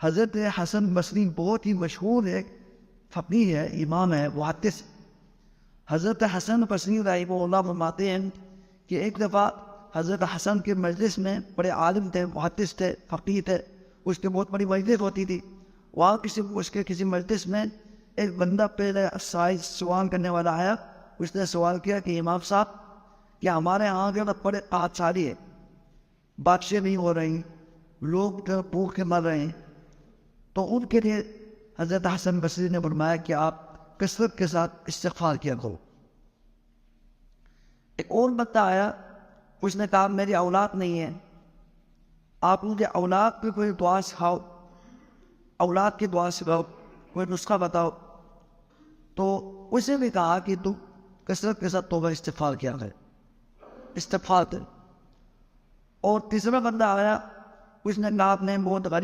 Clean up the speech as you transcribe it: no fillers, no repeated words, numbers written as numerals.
حضرت حسن بصری بہت ہی مشہور ہے، فقیہ ہے، امام ہے، محدث۔ حضرت حسن بصری رحمہ اللہ فرماتے ہیں کہ ایک دفعہ حضرت حسن کے مجلس میں، بڑے عالم تھے، محدث تھے، فقیہ تھے، اس کی بہت بڑی مجلس ہوتی تھی، وہاں کسی مجلس میں ایک بندہ پہلے سوال کرنے والا آیا۔ اس نے سوال کیا کہ امام صاحب، کہ ہمارے یہاں جو بڑے قحط ساری ہے، بارشیں نہیں ہو رہی، لوگ جو بھوک کے مر رہے ہیں، تو ان کے لیے حضرت حسن بصری نے فرمایا کہ آپ کثرت کے ساتھ استغفار کیا کرو۔ ایک اور بندہ آیا، اس نے کہا میری اولاد نہیں ہے، آپ مجھے اولاد پہ کوئی دعا سکھاؤ، اولاد کی دعا سکھاؤ، کوئی نسخہ بتاؤ۔ تو اسے بھی کہا کہ تم کثرت کے ساتھ توبہ استغفار کیا کرے، استغفار کرے۔ اور تیسرا بندہ آیا، اس نے کہا آپ نے بہت غریب